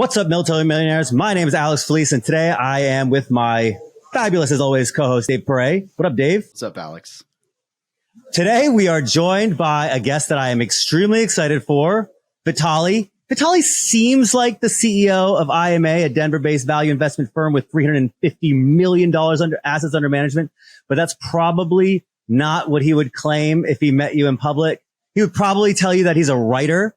What's up, military millionaires? My name is Alex Felice, and today I am with my fabulous, as always, co-host, David Pere. What up, Dave? What's up, Alex? Today, we are joined by a guest that I am extremely excited for, Vitaliy. Vitaliy seems like the CEO of IMA, a Denver-based value investment firm with $350 million assets under management, but that's probably not what he would claim if he met you in public. He would probably tell you that he's a writer.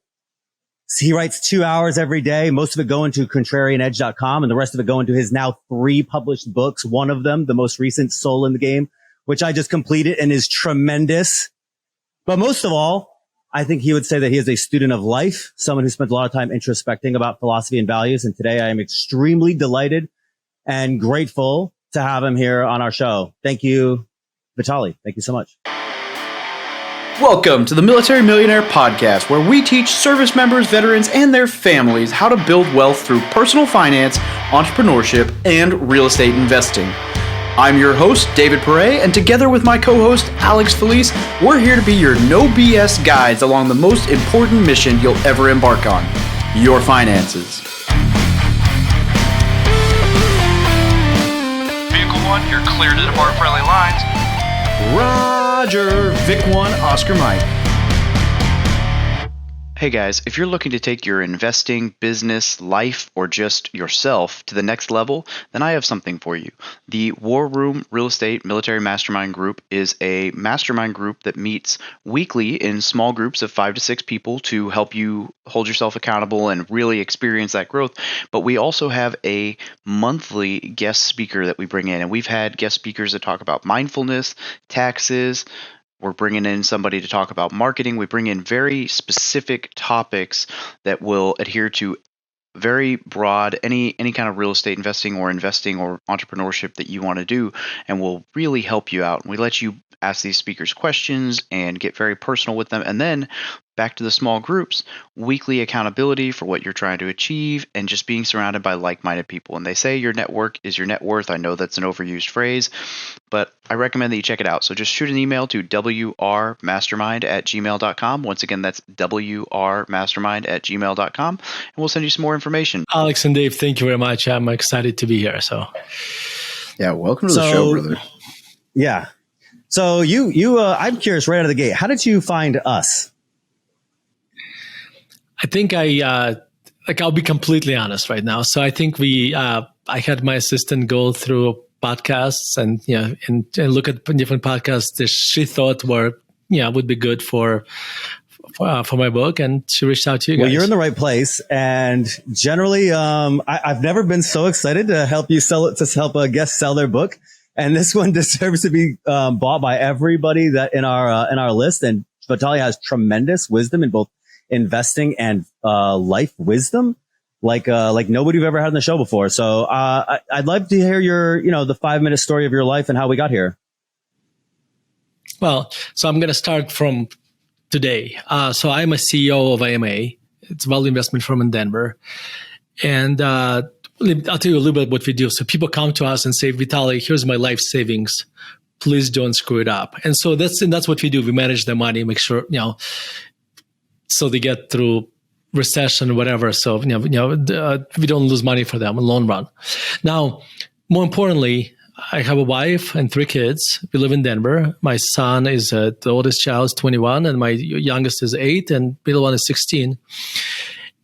He writes 2 hours every day, most of it going to contrarianedge.com and the rest of it going to his now 3 published books. One of them, the most recent, Soul in the Game, which I just completed and is tremendous. But most of all, I think he would say that he is a student of life, someone who spent a lot of time introspecting about philosophy and values. And today I am extremely delighted and grateful to have him here on our show. Thank you, Vitaliy. Thank you so much. Welcome to the Military Millionaire Podcast, where we teach service members, veterans, and their families how to build wealth through personal finance, entrepreneurship, and real estate investing. I'm your host, David Pere, and together with my co-host, Alex Felice, we're here to be your no BS guides along the most important mission you'll ever embark on, your finances. Vehicle 1, you're clear to depart friendly lines. Roger, Vic 1, Oscar Mike. Hey guys, if you're looking to take your investing, business, life, or just yourself to the next level, then I have something for you. The War Room Real Estate Military Mastermind Group is a mastermind group that meets weekly in small groups of 5 to 6 people to help you hold yourself accountable and really experience that growth. But we also have a monthly guest speaker that we bring in, and we've had guest speakers that talk about mindfulness, taxes. We're bringing in somebody to talk about marketing. We bring in very specific topics that will adhere to very broad, any kind of real estate investing or entrepreneurship that you want to do, and will really help you out. And we let you ask these speakers questions and get very personal with them. And then back to the small groups, weekly accountability for what you're trying to achieve, and just being surrounded by like-minded people. And they say your network is your net worth. I know that's an overused phrase, but I recommend that you check it out. So just shoot an email to wrmastermind@gmail.com. Once again, that's wrmastermind@gmail.com, and we'll send you some more information. Alex and Dave, thank you very much. I'm excited to be here. Yeah, welcome to the show, brother. Yeah. So I'm curious right out of the gate, how did you find us? I think I'll be completely honest right now. So I think I had my assistant go through podcasts and look at different podcasts that she thought would be good for my book, and she reached out to you guys. Well, you're in the right place, and generally, I've never been so excited to help you help a guest sell their book, and this one deserves to be bought by everybody that in our list. And Vitaliy has tremendous wisdom in both investing and life wisdom, like nobody we've ever had on the show before. So I'd love to hear the 5-minute story of your life and how we got here. Well, so I'm going to start from today. So I'm a CEO of IMA. It's a value investment firm in Denver. And I'll tell you a little bit what we do. So people come to us and say, Vitaliy, here's my life savings. Please don't screw it up. And so that's what we do. We manage their money, make sure, so they get through recession or whatever. So, we don't lose money for them in the long run. Now, more importantly, I have a wife and 3 kids. We live in Denver. My son is the oldest child is 21, and my youngest is 8, and middle one is 16.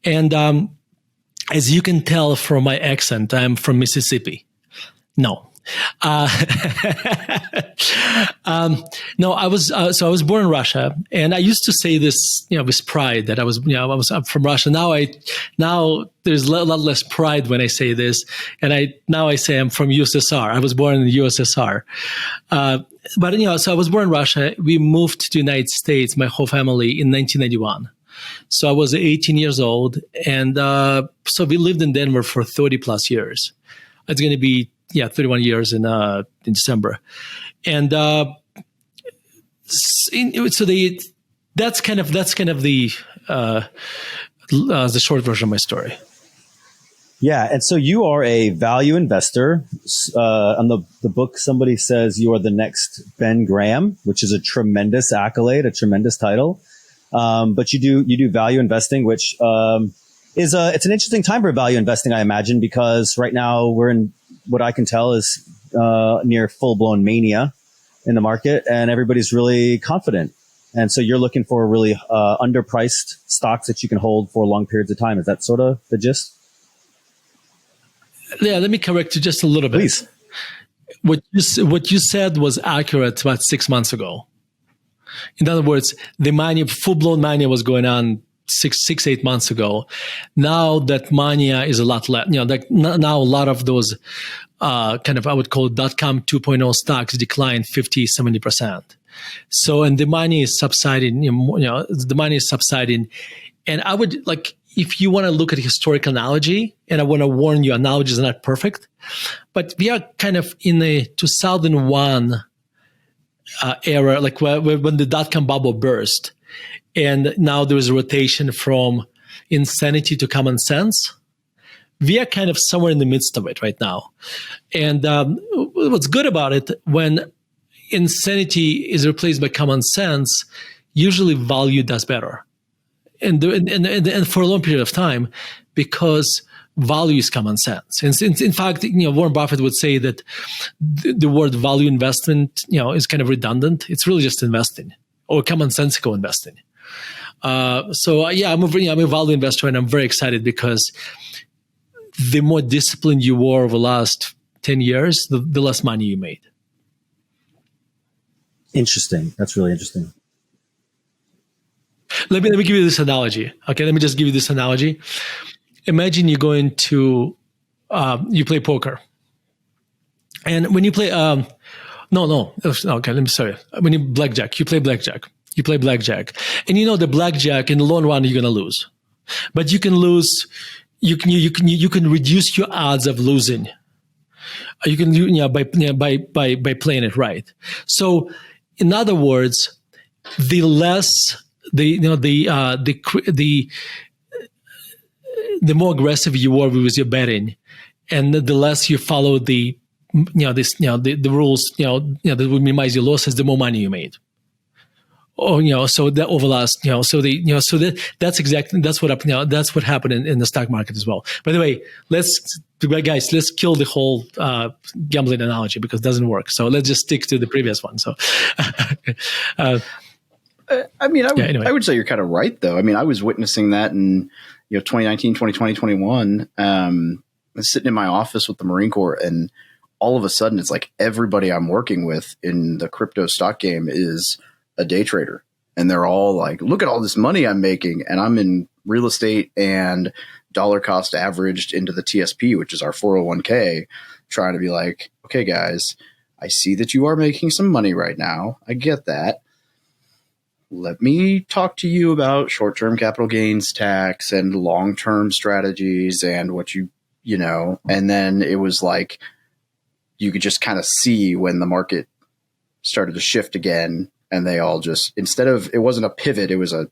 And as you can tell from my accent, I'm from Mississippi. No. No, I was born in Russia, and I used to say this, with pride that I'm from Russia. Now there's a lot less pride when I say this, and I say I'm from USSR. I was born in the USSR, but so I was born in Russia. We moved to the United States, my whole family, in 1991. So I was 18 years old, and so we lived in Denver for 30 plus years. It's going to be 31 years in December, and that's kind of the short version of my story. Yeah, and so you are a value investor. On the book, somebody says you are the next Ben Graham, which is a tremendous accolade, a tremendous title. But you do value investing, which is it's an interesting time for value investing, I imagine, because right now we're in what I can tell is near full-blown mania in the market, and everybody's really confident. And so you're looking for really underpriced stocks that you can hold for long periods of time. Is that sort of the gist? Yeah, let me correct you just a little bit. Please. What you said was accurate about 6 months ago. In other words, the mania, full-blown mania was going on 8 months ago. Now that mania is a lot less. Now a lot of those kind of, I would call it .com 2.0 stocks declined 50, 70%. So, and the money is subsiding, the money is subsiding. And I would if you want to look at a historic analogy, and I want to warn you, analogies are not perfect, but we are kind of in the 2001 era, when the .com bubble burst. And now there is a rotation from insanity to common sense. We are kind of somewhere in the midst of it right now. And what's good about it, when insanity is replaced by common sense, usually value does better. And for a long period of time, because value is common sense. And in fact, Warren Buffett would say that the word value investment, is kind of redundant. It's really just investing, or commonsensical investing. I'm a value investor, and I'm very excited because the more disciplined you were over the last 10 years, the less money you made. Interesting. That's really interesting. Let me give you this analogy. Okay, let me just give you this analogy. Imagine you're going to, you play poker. And when you play, okay, sorry. When you play blackjack. You play blackjack. And the blackjack in the long run, you're going to lose. But you can lose, you can reduce your odds of losing. You can do, by playing it right. So, in other words, the less the more aggressive you were with your betting, and the less you follow the rules, that would minimize your losses, the more money you made. So that overlast, that's what happened in the stock market as well. By the way, let's kill the whole gambling analogy because it doesn't work. So let's just stick to the previous one. So, I would say you're kind of right, though. I mean, I was witnessing that in 2019, 2020, 2021. I was sitting in my office with the Marine Corps, and all of a sudden, it's like everybody I'm working with in the crypto stock game is a day trader, and they're all like, look at all this money I'm making, and I'm in real estate and dollar cost averaged into the TSP, which is our 401k, trying to be like, okay, guys, I see that you are making some money right now. I get that. Let me talk to you about short-term capital gains tax and long-term strategies and what and then it was like, you could just kind of see when the market started to shift again. And they all just, instead of, it wasn't a pivot, it was and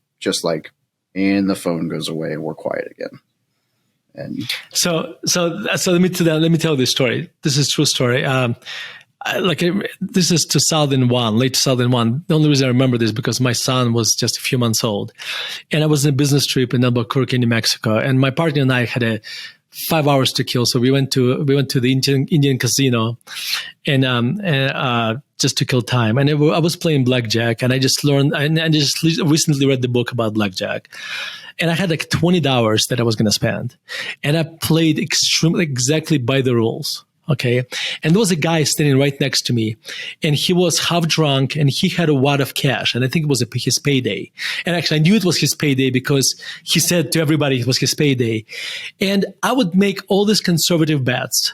the phone goes away and we're quiet again. And so let me tell this story. This is a true story. This is 2001, late 2001. The only reason I remember this is because my son was just a few months old, and I was on a business trip in Albuquerque, New Mexico, and my partner and I had 5 hours to kill. So we went to the Indian casino, and just to kill time. And I was playing blackjack, and I just learned, and I just recently read the book about blackjack. And I had $20 that I was going to spend, and I played exactly by the rules. Okay. And there was a guy standing right next to me, and he was half drunk, and he had a wad of cash. And I think it was his payday. And actually, I knew it was his payday because he said to everybody it was his payday. And I would make all these conservative bets,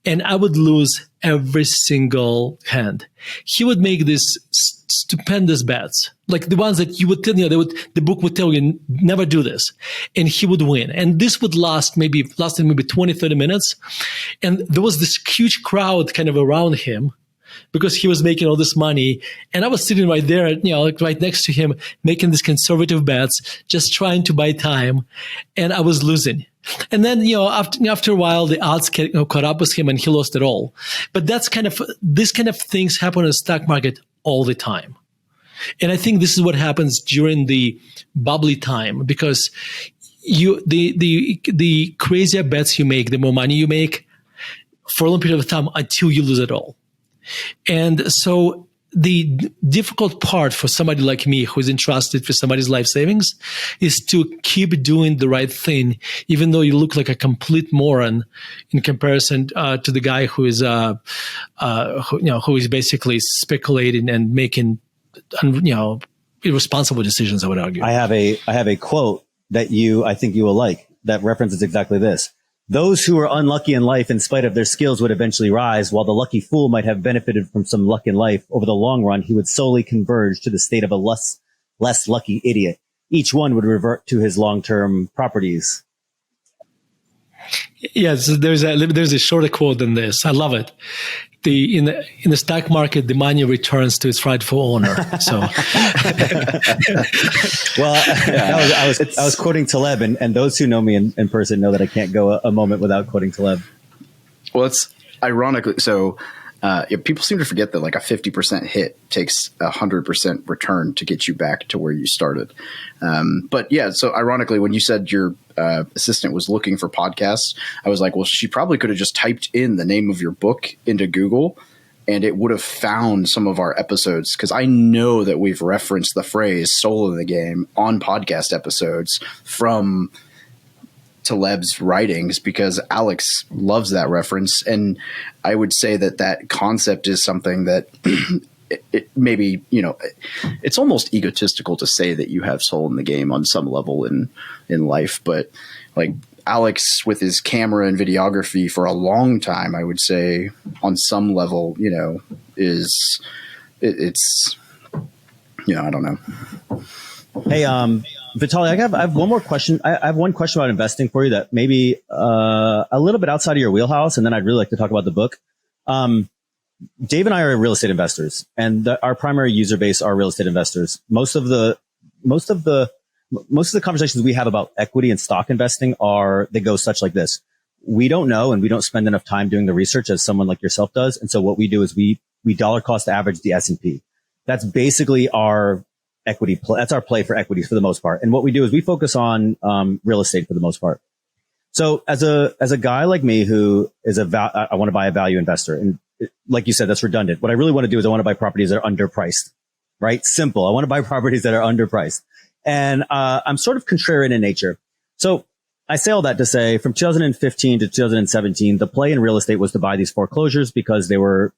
and I would lose every single hand. He would make these stupendous bets, like the ones that you would tell, the book would tell you never do this, and he would win. And this would lasted maybe 20, 30 minutes. And there was this huge crowd kind of around him because he was making all this money. And I was sitting right there, right next to him, making these conservative bets, just trying to buy time. And I was losing. And then, after a while, the odds caught up with him and he lost it all. But this kind of things happen in the stock market all the time. And I think this is what happens during the bubbly time, because the crazier bets you make, the more money you make for a long period of time until you lose it all. And so the difficult part for somebody like me who's entrusted with somebody's life savings is to keep doing the right thing, even though you look like a complete moron in comparison to the guy who is who is basically speculating and making irresponsible decisions, I would argue. I have a quote that I think you will like that references exactly this. Those who are unlucky in life in spite of their skills would eventually rise, while the lucky fool might have benefited from some luck in life. Over the long run, he would solely converge to the state of a less lucky idiot. Each one would revert to his long-term properties. Yes, there's a shorter quote than this. I love it. In the stock market, the money returns to its rightful owner. So, well, I was quoting Taleb, and those who know me in person know that I can't go a moment without quoting Taleb. Well, it's ironically so. People seem to forget that like a 50% hit takes 100% return to get you back to where you started. But yeah, so ironically, when you said your assistant was looking for podcasts, I was like, well, she probably could have just typed in the name of your book into Google and it would have found some of our episodes. Because I know that we've referenced the phrase soul in the game on podcast episodes from Taleb's writings because Alex loves that reference. And I would say that concept is something that it maybe, it's almost egotistical to say that you have soul in the game on some level in life. But like Alex with his camera and videography for a long time, I would say on some level, it's I don't know. Hey, Vitaliy, I have one more question. I have one question about investing for you that maybe a little bit outside of your wheelhouse, and then I'd really like to talk about the book. Dave and I are real estate investors, and our primary user base are real estate investors. Most of the conversations we have about equity and stock investing they go such like this. We don't know, and we don't spend enough time doing the research as someone like yourself does. And so what we do is we dollar cost average the S&P. That's basically our equity play. That's our play for equities for the most part. And what we do is we focus on real estate for the most part. So as a guy like me who is I want to buy a value investor, and like you said, that's redundant. What I really want to do is I want to buy properties that are underpriced, right? Simple. I want to buy properties that are underpriced. And I'm sort of contrarian in nature. So I say all that to say from 2015 to 2017, the play in real estate was to buy these foreclosures because they were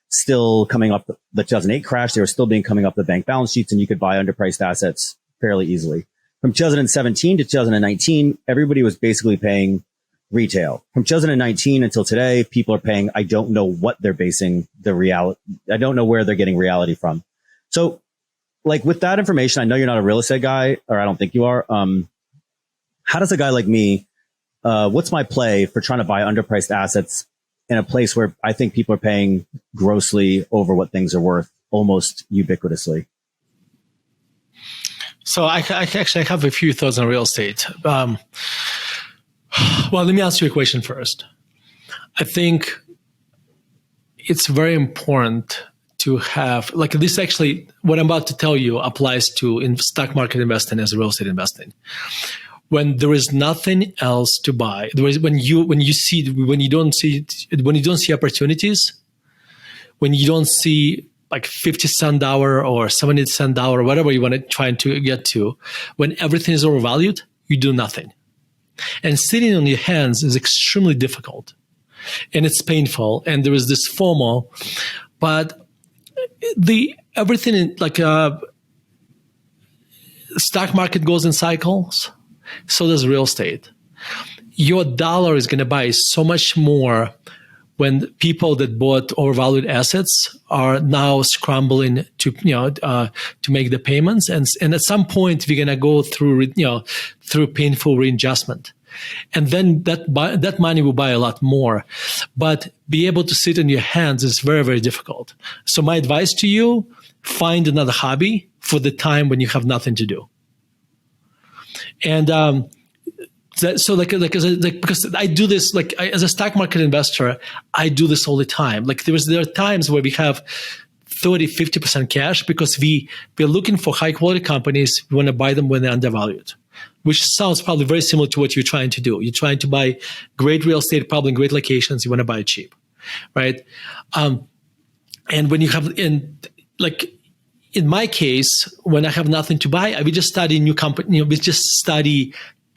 still coming up the 2008 crash. They were still coming up the bank balance sheets, and you could buy underpriced assets fairly easily. From 2017 to 2019, everybody was basically paying retail. From 2019 until today, people are paying, I don't know what they're basing the reality. I don't know where they're getting reality from. So like with that information, I know you're not a real estate guy, or I don't think you are. How does a guy like me, what's my play for trying to buy underpriced assets in a place where I think people are paying grossly over what things are worth almost ubiquitously? So I actually have a few thoughts on real estate. Well, let me answer your question first. I think it's very important to have, like this actually, what I'm about to tell you applies to in stock market investing as real estate investing. When there is nothing else to buy, when you don't see opportunities, when you don't see like 50-cent hour or 70-cent hour, whatever you want to try to get to, when everything is overvalued, you do nothing. And sitting on your hands is extremely difficult, and it's painful, and there is this FOMO. But everything in stock market goes in cycles. So does real estate. Your dollar is going to buy so much more when people that bought overvalued assets are now scrambling to make the payments, and at some point we're going to go through painful readjustment, and then that money will buy a lot more. But be able to sit on your hands is very, very difficult. So my advice to you: find another hobby for the time when you have nothing to do. And because I do this, as a stock market investor, I do this all the time. There are times where we have 30-50% cash because we're looking for high quality companies. We want to buy them when they're undervalued. which sounds probably very similar to what you're trying to do. You're trying to buy great real estate, probably in great locations. You want to buy it cheap, right? And when you have, like in my case, when I have nothing to buy, we just study new company. We just study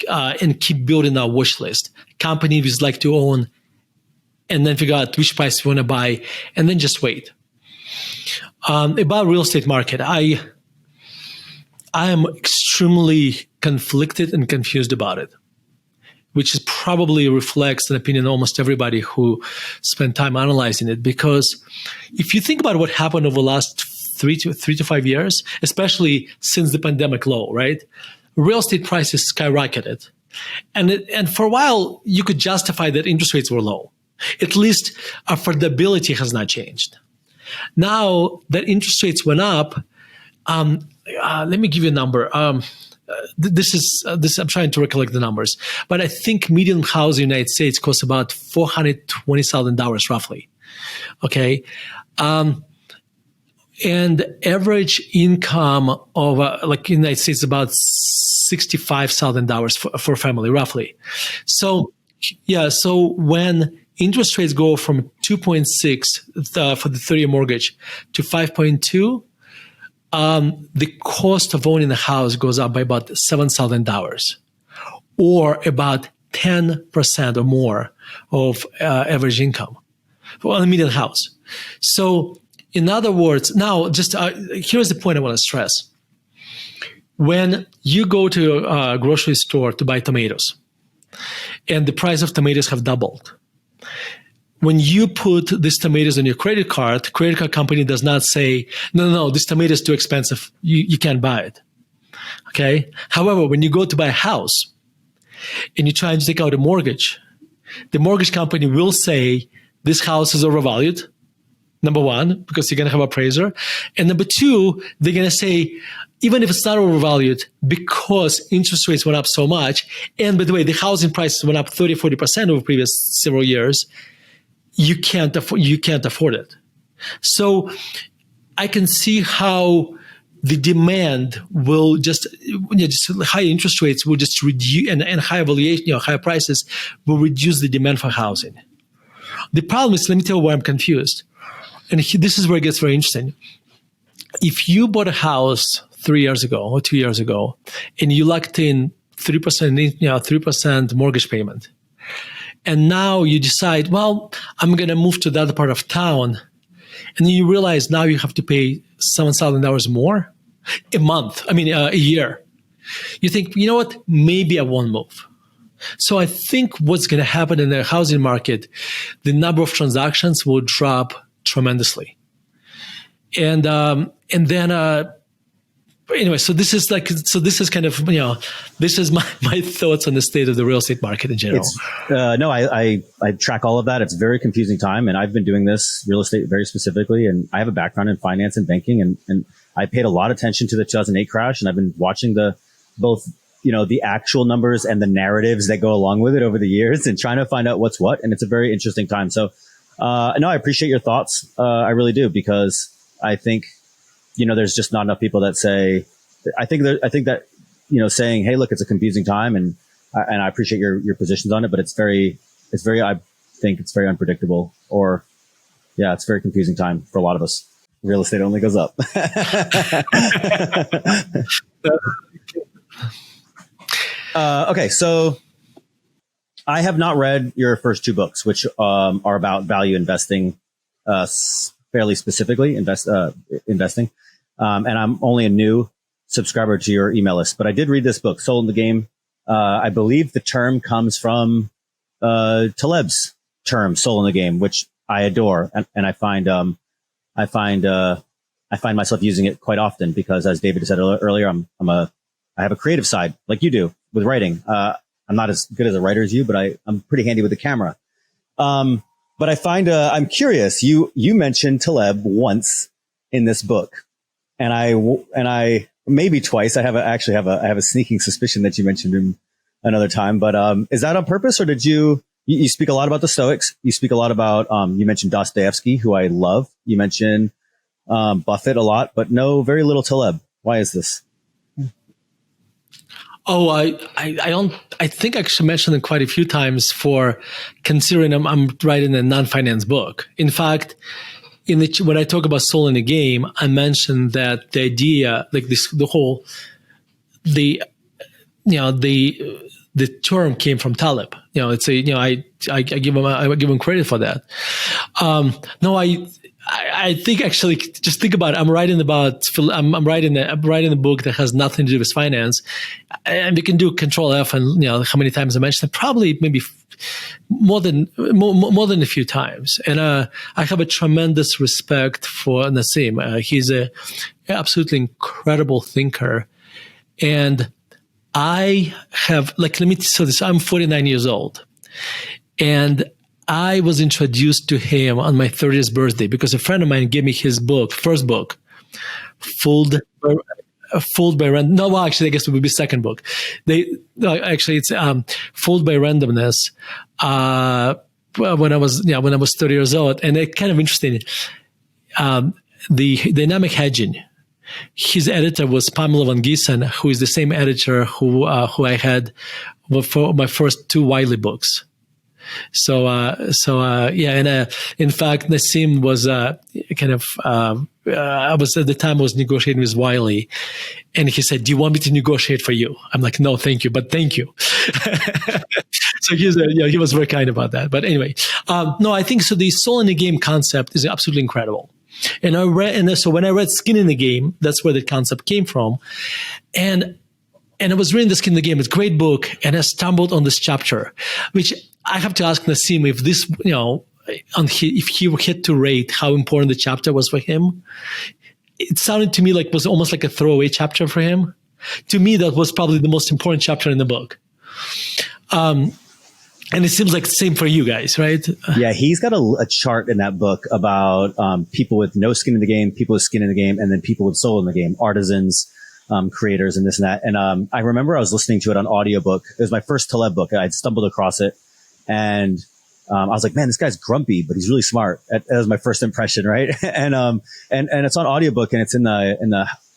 and keep building our watch list. Company we like to own, and then figure out which price we want to buy, and then just wait. About real estate market, I am extremely conflicted and confused about it, which is probably reflects an opinion of almost everybody who spent time analyzing it. Because if you think about what happened over the last 3 to 5 years, especially since the pandemic low, right? Real estate prices skyrocketed. And for a while, you could justify that interest rates were low. At least affordability has not changed. Now that interest rates went up, let me give you a number. This I'm trying to recollect the numbers, but I think median house in the United States costs about $420,000 roughly. Okay. And average income of like in the United States is about $65,000 for a family roughly. So yeah. So when interest rates go from 2.6 for the 30-year mortgage to 5.2, the cost of owning a house goes up by about $7,000, or about 10% or more of average income on a median house. So, in other words, now just here's the point I want to stress. When you go to a grocery store to buy tomatoes, and the price of tomatoes have doubled, when you put these tomatoes on your credit card company does not say, no, this tomato is too expensive. You can't buy it. Okay. However, when you go to buy a house and you try to take out a mortgage, the mortgage company will say this house is overvalued. Number one, because you're going to have an appraiser. And number two, they're going to say, even if it's not overvalued, because interest rates went up so much, and by the way, the housing prices went up 30, 40% over previous several years, you can't afford it. So I can see how the demand will just high interest rates will just reduce, and high valuation, higher prices will reduce the demand for housing. The problem is, let me tell you why I'm confused. And this is where it gets very interesting. If you bought a house 3 years ago or 2 years ago, and you locked in 3% mortgage payment, and now you decide, well, I'm going to move to the other part of town, and then you realize now you have to pay $7,000 more a year. You think, you know what? Maybe I won't move. So I think what's going to happen in the housing market, the number of transactions will drop tremendously. And then anyway, so this is kind of, this is my thoughts on the state of the real estate market in general. I track all of that. It's a very confusing time, and I've been doing this real estate very specifically, and I have a background in finance and banking, and I paid a lot of attention to the 2008 crash, and I've been watching both the actual numbers and the narratives that go along with it over the years, and trying to find out what's what. And it's a very interesting time. So, I appreciate your thoughts. I really do, because I think, there's just not enough people that say, I think that, saying, hey, look, it's a confusing time. And I appreciate your positions on it, but I think it's very unpredictable, or it's a very confusing time for a lot of us. Real estate only goes up. Okay. So I have not read your first two books, which are about value investing, fairly specifically investing. And I'm only a new subscriber to your email list, but I did read this book, Soul in the Game. I believe the term comes from Taleb's term, Soul in the Game, which I adore, and I find myself using it quite often, because, as David said earlier, I have a creative side like you do with writing. I'm not as good as a writer as you, but I'm pretty handy with the camera. But I find I'm curious. You mentioned Taleb once in this book, and I maybe twice. I have a sneaking suspicion that you mentioned him another time. But is that on purpose, or did you speak a lot about the Stoics? You speak a lot about you mentioned Dostoevsky, who I love. You mentioned Buffett a lot, but very little Taleb. Why is this? Oh, I don't. I think I actually mentioned it quite a few times for considering I'm writing a non-finance book. In fact, when I talk about soul in the game, I mentioned that the idea, like the term came from Taleb. It's I give him credit for that. No, I think actually, just think about it. I'm writing a book that has nothing to do with finance, and we can do Control F and how many times I mentioned it. Probably maybe more than a few times. And I have a tremendous respect for Nassim. He's a absolutely incredible thinker, and I have I'm 49 years old, and I was introduced to him on my 30th birthday because a friend of mine gave me his first book, Fooled by Random. No, well, actually, I guess it would be second book. It's Fooled by Randomness. When I was 30 years old, and it's kind of interesting. The dynamic hedging. His editor was Pamela van Giesen, who is the same editor who I had for my first two Wiley books. So in fact, Nassim was I was at the time I was negotiating with Wiley, and he said, "Do you want me to negotiate for you?" I'm like, "No, thank you, but thank you." So he was very kind about that. But anyway, no, I think so. The soul in the game concept is absolutely incredible. And so when I read Skin in the Game, that's where the concept came from, and I was reading the Skin in the Game. It's a great book, and I stumbled on this chapter, which I have to ask Nassim if this, if he had to rate how important the chapter was for him. It sounded to me like it was almost like a throwaway chapter for him. To me, that was probably the most important chapter in the book. And it seems like the same for you guys, right? Yeah, he's got a chart in that book about people with no skin in the game, people with skin in the game, and then people with soul in the game, artisans, creators, and this and that. And I remember I was listening to it on audiobook. It was my first Taleb book. I'd stumbled across it. And I was like, man, this guy's grumpy, but he's really smart. That was my first impression, right? and it's on audiobook, and it's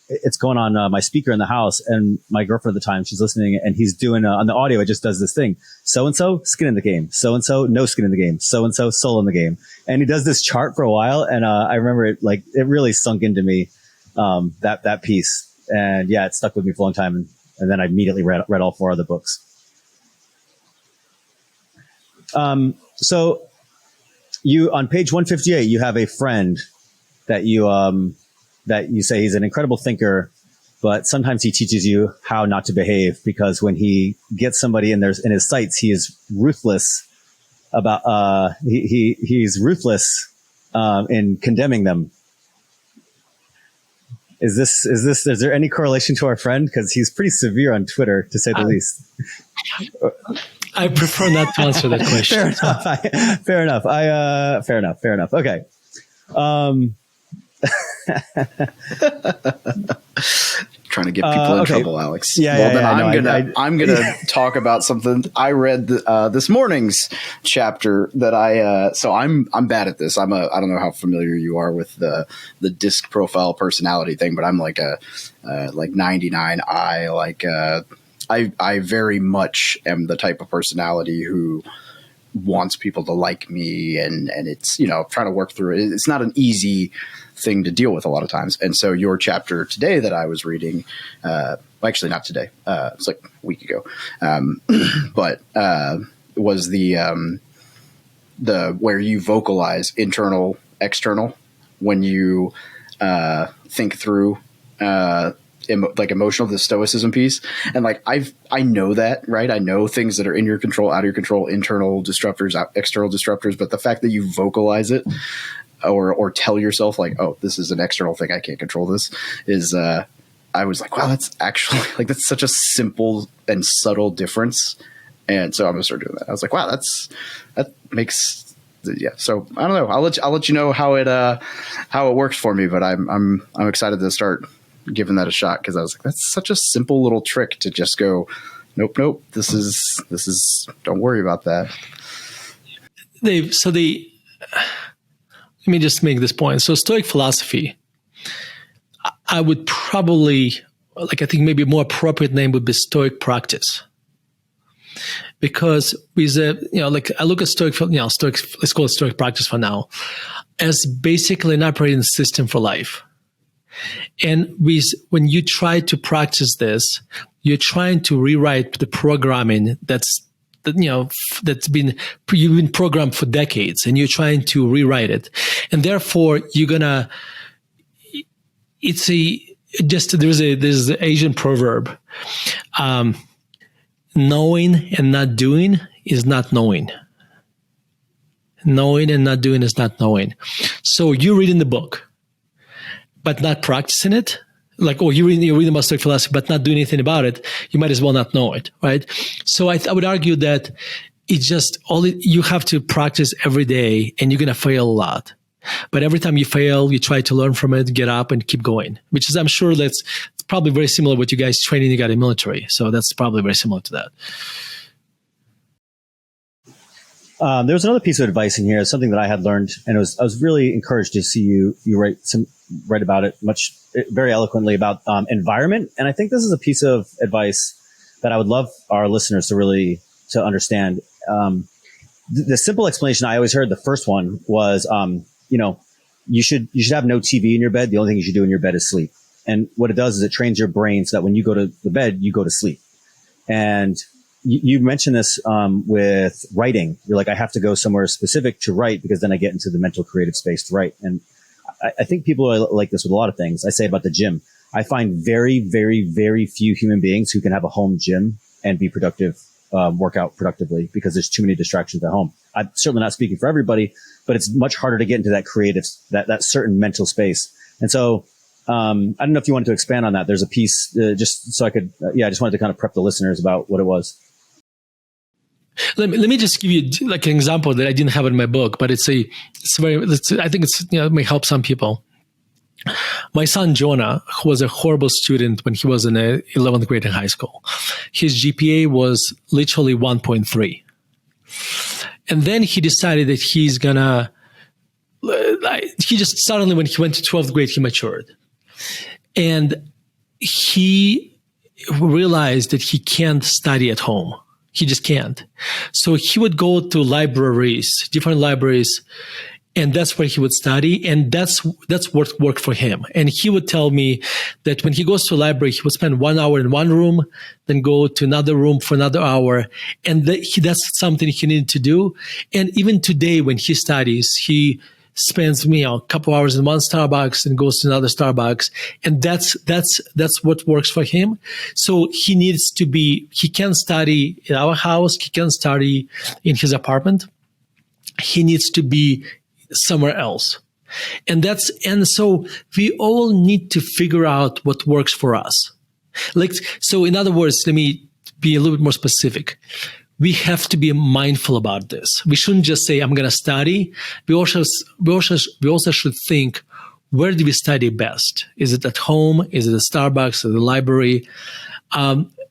it's going on my speaker in the house. And my girlfriend at the time, she's listening, and he's doing on the audio. It just does this thing: so and so skin in the game, so and so no skin in the game, so and so soul in the game. And he does this chart for a while, and I remember it really sunk into me that piece, and yeah, it stuck with me for a long time. And then I immediately read all four other books. So you, on page 158, you have a friend that you say he's an incredible thinker, but sometimes he teaches you how not to behave, because when he gets somebody in his sights, he is ruthless about, he's ruthless, in condemning them. Is there any correlation to our friend? Because he's pretty severe on Twitter, to say the least. I prefer not to answer that question. Fair enough. Fair enough. Okay. Trying to get people in trouble, Alex. I'm gonna talk about something I read this morning's chapter that I'm bad at this. I don't know how familiar you are with the disc profile personality thing, but I'm like a 99I. I very much am the type of personality who wants people to like me, and it's, trying to work through it. It's not an easy thing to deal with a lot of times. And so your chapter today that I was reading, actually not today, it's like a week ago, but was the where you vocalize internal, external, when you think through emotional, the stoicism piece. And I know that, right? I know things that are in your control, out of your control, internal disruptors, external disruptors, but the fact that you vocalize it or tell yourself oh, this is an external thing, I can't control this, is I was like, wow, that's actually that's such a simple and subtle difference. And so I'm gonna start doing that. I was like, wow, that makes, yeah. So I don't know. I'll let you know how it works for me, but I'm excited to start giving that a shot, because I was like, that's such a simple little trick to just go, nope, this is don't worry about that. Dave, so let me just make this point. So Stoic philosophy, I would probably like I think maybe a more appropriate name would be Stoic Practice. Because with like I look at Stoic, let's call it Stoic Practice for now, as basically an operating system for life. And when you try to practice this, you're trying to rewrite the programming that's you've been programmed for decades, and you're trying to rewrite it. And therefore, there's an Asian proverb, knowing and not doing is not knowing. Knowing and not doing is not knowing. So you're reading the book, but not practicing it. Like, you're reading about Stoic philosophy, but not doing anything about it. You might as well not know it, right? So I would argue that you have to practice every day, and you're going to fail a lot. But every time you fail, you try to learn from it, get up, and keep going, which is, I'm sure that's probably very similar to what you guys training you got in military. So that's probably very similar to that. There was another piece of advice in here, something that I had learned, and I was really encouraged to see you write about it very eloquently about environment. And I think this is a piece of advice that I would love our listeners to understand. The simple explanation I always heard, the first one was, you should have no TV in your bed. The only thing you should do in your bed is sleep. And what it does is it trains your brain so that when you go to the bed, you go to sleep. And you mentioned this with writing. You're like, I have to go somewhere specific to write because then I get into the mental creative space to write. And I think people are like this with a lot of things. I say about the gym. I find very, very, very few human beings who can have a home gym and be productive, work out productively, because there's too many distractions at home. I'm certainly not speaking for everybody, but it's much harder to get into that creative, that certain mental space. And so, I don't know if you wanted to expand on that. There's a piece just so I could, I just wanted to kind of prep the listeners about what it was. Let me just give you like an example that I didn't have in my book, but I think it may help some people. My son Jonah, who was a horrible student when he was in the 11th grade in high school, his GPA was literally 1.3. And then he decided that he just suddenly, when he went to 12th grade, he matured. And he realized that he can't study at home. He just can't. So he would go to different libraries, and that's where he would study. And that's what worked for him. And he would tell me that when he goes to a library, he would spend 1 hour in one room, then go to another room for another hour. And that's something he needed to do. And even today, when he studies, he spends a couple hours in one Starbucks and goes to another Starbucks. And that's what works for him. So he can't study in our house. He can't study in his apartment. He needs to be somewhere else. And so we all need to figure out what works for us. So in other words, let me be a little bit more specific. We have to be mindful about this. We shouldn't just say, I'm going to study. We also should think, where do we study best? Is it at home? Is it at Starbucks, at the library?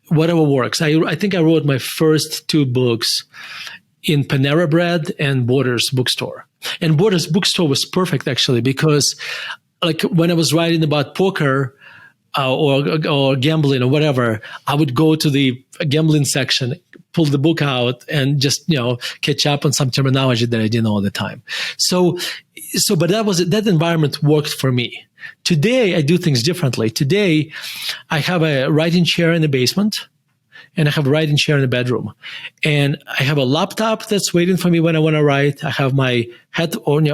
Whatever works. I think I wrote my first two books in Panera Bread and Borders bookstore. And Borders bookstore was perfect, actually, because like when I was writing about poker, or gambling or whatever, I would go to the gambling section, pull the book out, and just catch up on some terminology that I didn't know at the time. But that environment worked for me. Today I do things differently. Today I have a writing chair in the basement, and I have a writing chair in the bedroom, and I have a laptop that's waiting for me when I want to write. I have my headphones,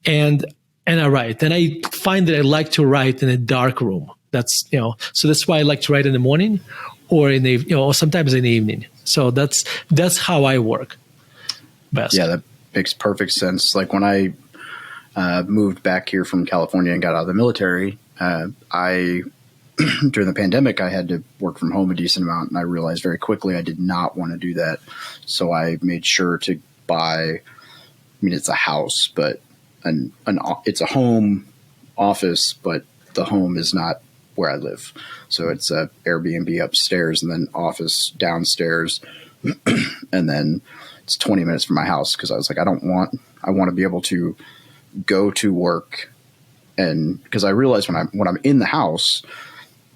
and I write. And I find that I like to write in a dark room. So that's why I like to write in the morning, or or sometimes in the evening. So that's how I work best. Yeah, that makes perfect sense. Like when I moved back here from California and got out of the military, during the pandemic, I had to work from home a decent amount, and I realized very quickly I did not want to do that. So I made sure to buy, it's a house, but it's a home office, but the home is not where I live. So it's a Airbnb upstairs and then office downstairs. And then it's 20 minutes from my house, because I was like, I want to be able to go to work And because I realized when I'm in the house,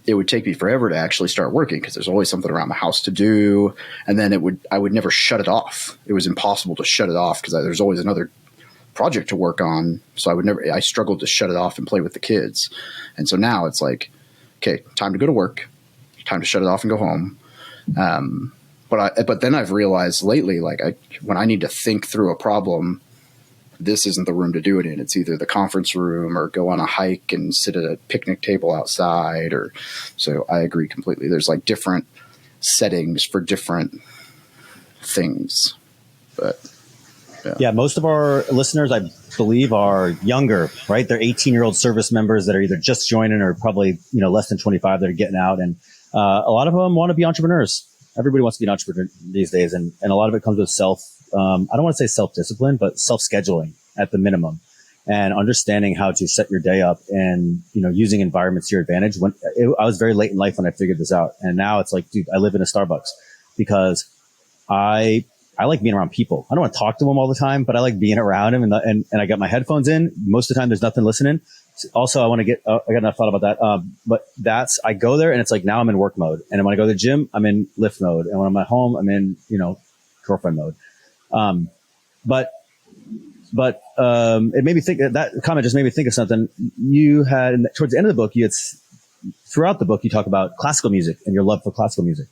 it would take me forever to actually start working because there's always something around the house to do. And then I would never shut it off. It was impossible to shut it off because there's always another project to work on. So I struggled to shut it off and play with the kids. And so now it's like, okay, time to go to work, time to shut it off and go home. But then I've realized lately, like when I need to think through a problem, this isn't the room to do it in. It's either the conference room or go on a hike and sit at a picnic table outside. So I agree completely. There's like different settings for different things. But yeah, most of our listeners, I believe, are younger, right? They're 18-year-old service members that are either just joining or probably, less than 25 that are getting out. And a lot of them want to be entrepreneurs. Everybody wants to be an entrepreneur these days. And a lot of it comes with I don't want to say self-discipline, but self-scheduling at the minimum, and understanding how to set your day up and, using environments to your advantage. I was very late in life when I figured this out. And now it's like, dude, I live in a Starbucks because I like being around people. I don't want to talk to them all the time, but I like being around them. And I got my headphones in. Most of the time there's nothing listening. Also, I got enough thought about that. But I go there and it's like, now I'm in work mode. And when I go to the gym, I'm in lift mode. And when I'm at home, I'm in, girlfriend mode. But it made me think, that comment just made me think of something you had towards the end of the book. Throughout the book, you talk about classical music and your love for classical music.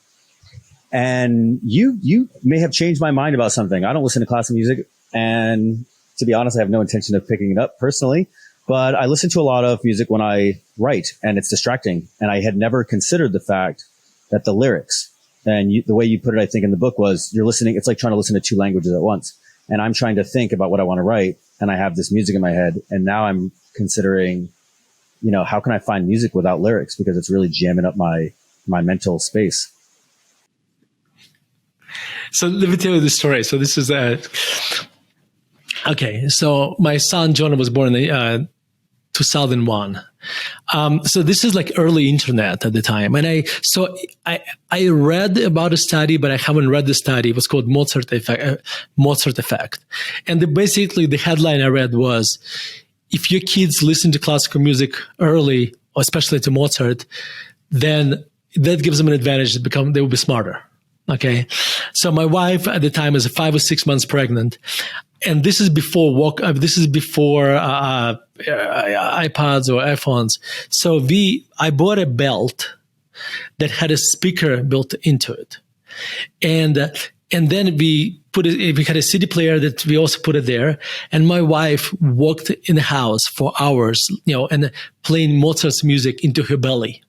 And you may have changed my mind about something. I don't listen to classical music. And to be honest, I have no intention of picking it up personally, but I listen to a lot of music when I write and it's distracting. And I had never considered the fact that the lyrics, and the way you put it, I think in the book was you're listening. It's like trying to listen to two languages at once. And I'm trying to think about what I want to write. And I have this music in my head. And now I'm considering, how can I find music without lyrics? Because it's really jamming up my mental space. So let me tell you the story. So this is okay. So my son, Jonah, was born in 2001. So this is like early internet at the time. And I read about a study, but I haven't read the study. It was called Mozart Effect. And basically the headline I read was, if your kids listen to classical music early, or especially to Mozart, then that gives them an advantage they will be smarter. Okay. So my wife at the time was 5 or 6 months pregnant. And this is before iPods or iPhones. So I bought a belt that had a speaker built into it. And then we had a CD player that we also put it there. And my wife walked in the house for hours, and playing Mozart's music into her belly.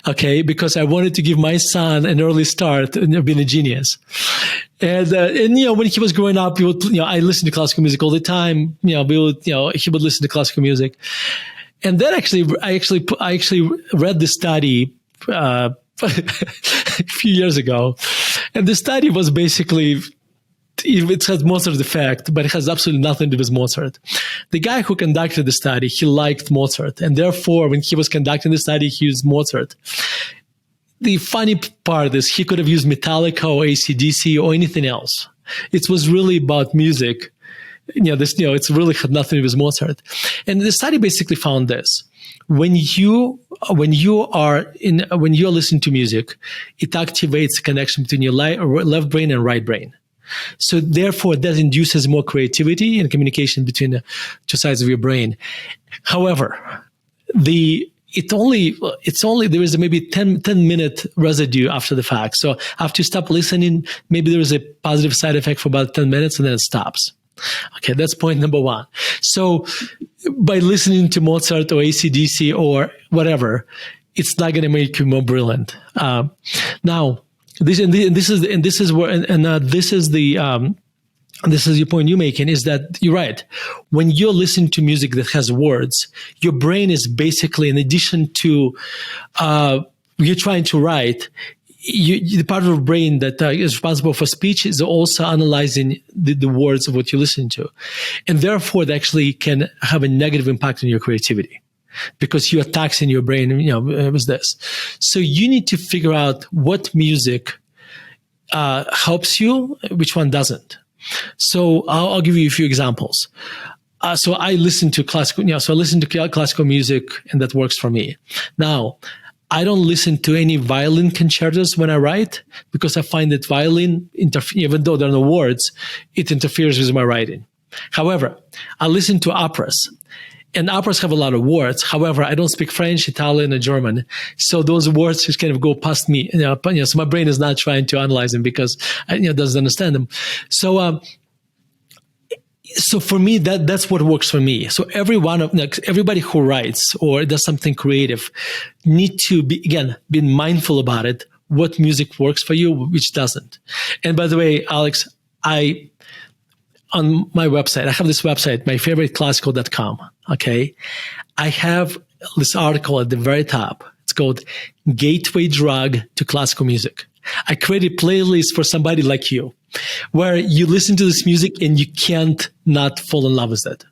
Okay, because I wanted to give my son an early start in being a genius. And when he was growing up, I listened to classical music all the time. He would listen to classical music. And then I actually read the study a few years ago. And the study was basically, it has Mozart effect, but it has absolutely nothing to do with Mozart. The guy who conducted the study, he liked Mozart. And therefore, when he was conducting the study, he used Mozart. The funny part is he could have used Metallica or AC/DC or anything else. It was really about music. It's really had nothing to do with Mozart. And the study basically found this. When you are listening to music, it activates a connection between your left brain and right brain. So therefore, that induces more creativity and communication between the two sides of your brain. However, it's only there is maybe 10-minute residue after the fact. So after you stop listening, maybe there is a positive side effect for about 10 minutes and then it stops. Okay, that's point number one. So by listening to Mozart or AC/DC or whatever, it's not going to make you more brilliant. Now, this is your point you're making, is that you're right. When you're listening to music that has words, your brain is basically, in addition to you're trying to write, the part of the brain that is responsible for speech is also analyzing the words of what you listen to. And therefore, it actually can have a negative impact on your creativity because you are taxing your brain, with this. So you need to figure out what music helps you, which one doesn't. So I'll give you a few examples. So I listen to classical, so I listen to classical music, and that works for me. Now, I don't listen to any violin concertos when I write, because I find that violin, even though there are no words, it interferes with my writing. However, I listen to operas, and operas have a lot of words. However, I don't speak French, Italian, or German, so those words just kind of go past me. So my brain is not trying to analyze them because it doesn't understand them. So for me, that's what works for me. So everybody who writes or does something creative need to be mindful about it. What music works for you, which doesn't. And by the way, Alex, on my website, I have this website, myfavoriteclassical.com. Okay. I have this article at the very top. It's called Gateway Drug to Classical Music. I created a playlist for somebody like you, where you listen to this music and you can't not fall in love with it.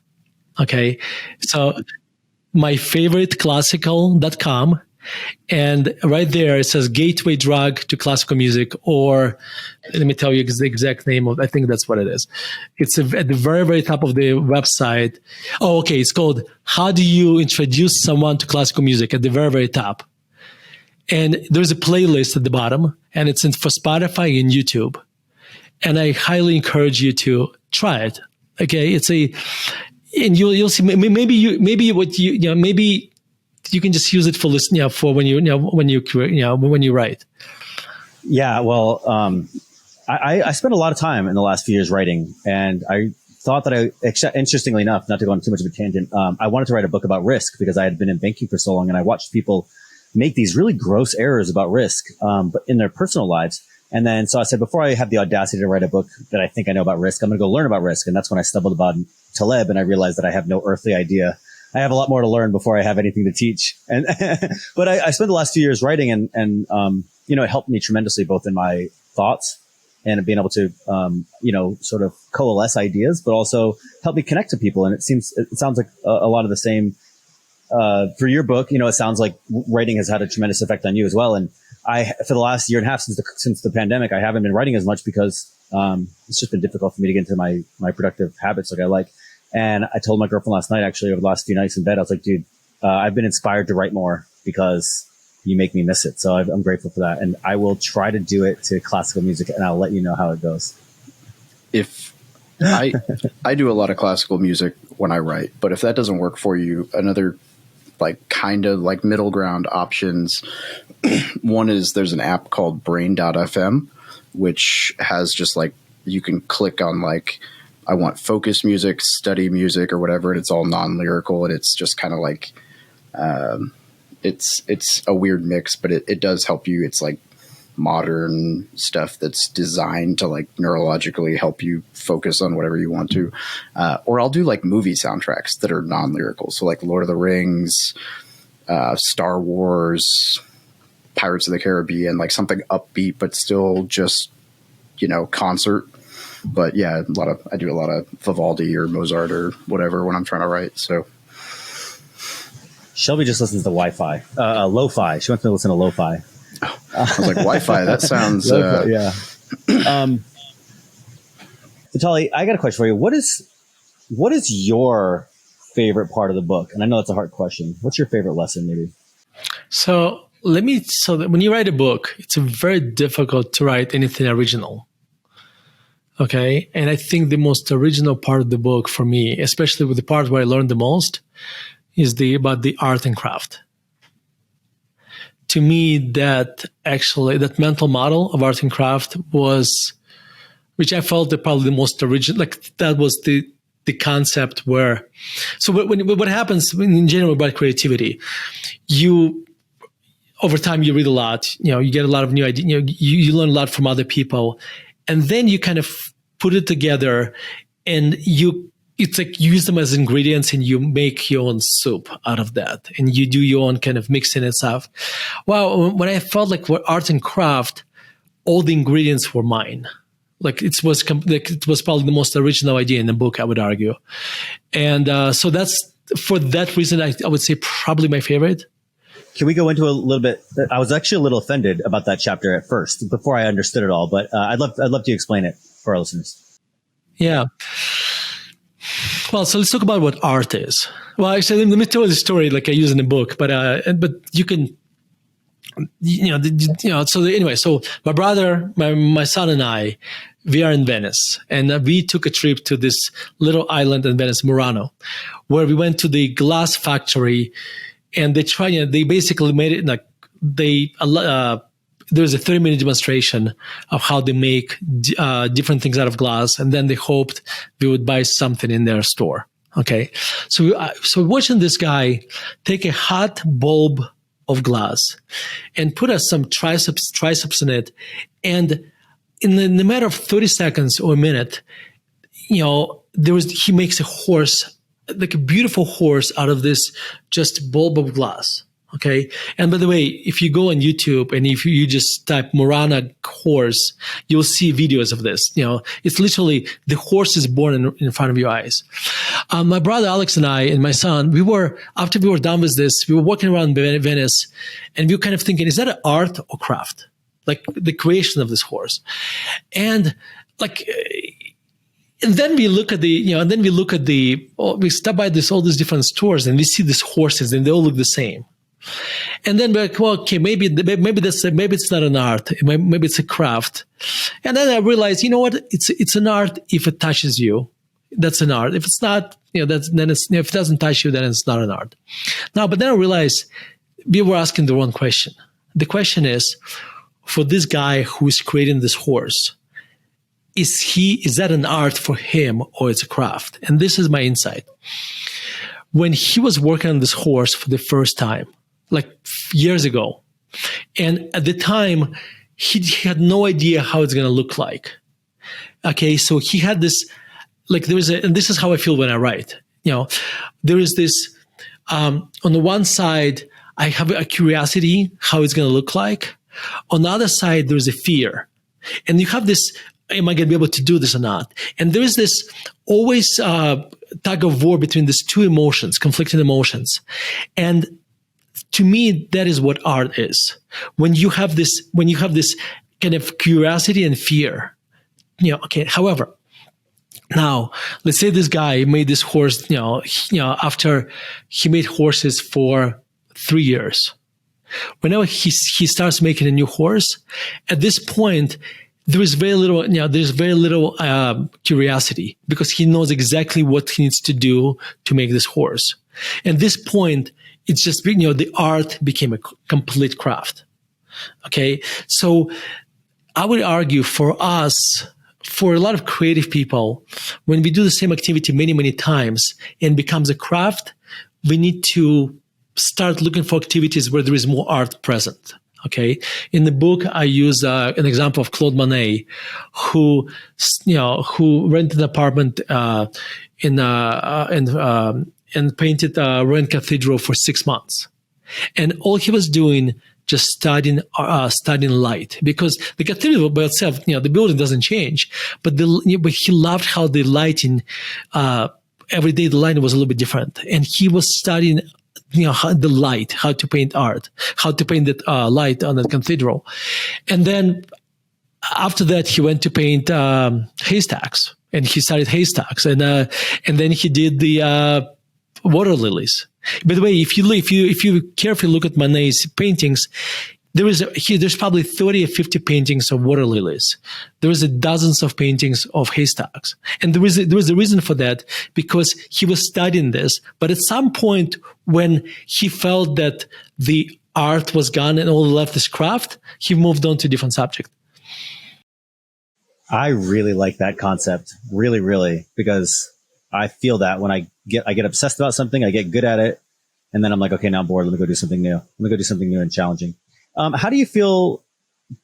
Okay. So myfavoriteclassical.com. And right there, it says Gateway Drug to Classical Music, or let me tell you the exact name I think that's what it is. It's at the very, very top of the website. Oh, okay. It's called How Do You Introduce Someone to Classical Music, at the very, very top. And there's a playlist at the bottom, and it's for Spotify and YouTube. And I highly encourage you to try it. Okay. And you'll see, maybe you can just use it for listening, for when you write. Yeah. Well, I spent a lot of time in the last few years writing, and I thought that interestingly enough, not to go on too much of a tangent, I wanted to write a book about risk, because I had been in banking for so long, and I watched people make these really gross errors about risk, but in their personal lives. And then, so I said, before I have the audacity to write a book that I think I know about risk, I'm going to go learn about risk. And that's when I stumbled upon Taleb, and I realized that I have no earthly idea. I have a lot more to learn before I have anything to teach. And, but I spent the last 2 years writing, and it helped me tremendously, both in my thoughts and being able to, sort of coalesce ideas, but also help me connect to people. And it sounds like a lot of the same, for your book. It sounds like writing has had a tremendous effect on you as well. And for the last year and a half since the pandemic, I haven't been writing as much because, it's just been difficult for me to get into my productive habits like I like. And I told my girlfriend last night, actually, over the last few nights in bed, I was like, dude, I've been inspired to write more because you make me miss it. So I'm grateful for that. And I will try to do it to classical music, and I'll let you know how it goes. If I do a lot of classical music when I write, but if that doesn't work for you, another kind of middle ground options. One is there's an app called brain.fm, which has just you can click on I want focus music, study music, or whatever, and it's all non-lyrical, and it's just kind of it's a weird mix, but it does help you. It's modern stuff that's designed to neurologically help you focus on whatever you want to. Or I'll do movie soundtracks that are non-lyrical. So Lord of the Rings, Star Wars, Pirates of the Caribbean, something upbeat, but still just, concert. But yeah, I do a lot of Vivaldi or Mozart or whatever when I'm trying to write. So Shelby just listens to lo-fi. She wants to listen to lo-fi. I was like, Wi-Fi, that sounds... yeah. Vitaliy, I got a question for you. What is your favorite part of the book? And I know that's a hard question. What's your favorite lesson, maybe? So when you write a book, it's very difficult to write anything original. Okay. And I think the most original part of the book for me, especially with the part where I learned the most, is about the art and craft. To me, that mental model of art and craft was, which I felt probably the most original, that was the concept where, so what happens in general about creativity, over time you read a lot, you get a lot of new ideas, you learn a lot from other people, and then you kind of put it together, and it's you use them as ingredients, and you make your own soup out of that, and you do your own kind of mixing and stuff. Wow, when I felt what art and craft, all the ingredients were mine. It was probably the most original idea in the book, I would argue. And so that's, for that reason, I would say probably my favorite. Can we go into a little bit? I was actually a little offended about that chapter at first, before I understood it all, but I'd love to explain it for our listeners. Yeah. Well, so let's talk about what art is. Well, actually, let me tell you the story like I use in the book, but you can, so my brother, my son and I, we are in Venice, and we took a trip to this little island in Venice, Murano, where we went to the glass factory, and they basically made it like there was a 30-minute demonstration of how they make different things out of glass, and then they hoped we would buy something in their store. Okay, so watching this guy take a hot bulb of glass and put some triceps in it, and in the matter of 30 seconds or a minute, he makes a horse, like a beautiful horse, out of this just bulb of glass. Okay. And by the way, if you go on YouTube and if you just type Murano horse, you'll see videos of this. It's literally the horse is born in front of your eyes. My brother Alex and I and my son, after we were done with this, we were walking around Venice, and we were kind of thinking, is that an art or craft? Like the creation of this horse. And then we look at we stop by all these different stores, and we see these horses, and they all look the same. And then we're like, well, okay, maybe it's not an art, maybe it's a craft. And then I realized, you know what? It's an art if it touches you. That's an art. If it's not, if it doesn't touch you, then it's not an art. Now, but then I realized we were asking the wrong question. The question is, for this guy who is creating this horse, is that an art for him, or it's a craft? And this is my insight. When he was working on this horse for the first time, like years ago, and at the time, he had no idea how it's going to look like. Okay, so he had this, and this is how I feel when I write. There is this, on the one side, I have a curiosity how it's going to look like. On the other side, there's a fear. And you have this, am I going to be able to do this or not? And there's this always tug of war between these two emotions, conflicting emotions. And to me, that is what art is. When you have this kind of curiosity and fear. Okay, however, now let's say this guy made this horse, after he made horses for 3 years. Whenever he starts making a new horse, at this point, there is very little, curiosity, because he knows exactly what he needs to do to make this horse. At this point, it's just, the art became a complete craft. Okay. So I would argue for us, for a lot of creative people, when we do the same activity many, many times and becomes a craft, we need to start looking for activities where there is more art present. Okay. In the book, I use an example of Claude Monet, who rented an apartment and painted Rouen Cathedral for 6 months. And all he was doing, just studying light, because the cathedral by itself, the building doesn't change, but he loved how the lighting, every day the lighting was a little bit different. And he was studying the light, how to paint art, how to paint that light on the cathedral. And then after that, he went to paint haystacks, and he studied haystacks. And then he did the water lilies. By the way, if you carefully look at Monet's paintings, there's probably 30 or 50 paintings of water lilies. There is dozens of paintings of haystacks. And there was a reason for that, because he was studying this. But at some point, when he felt that the art was gone and all left is craft, he moved on to a different subject. I really like that concept. Really, really, because I feel that when I get obsessed about something, I get good at it. And then I'm like, okay, now I'm bored. Let me go do something new. Let me go do something new and challenging. How do you feel?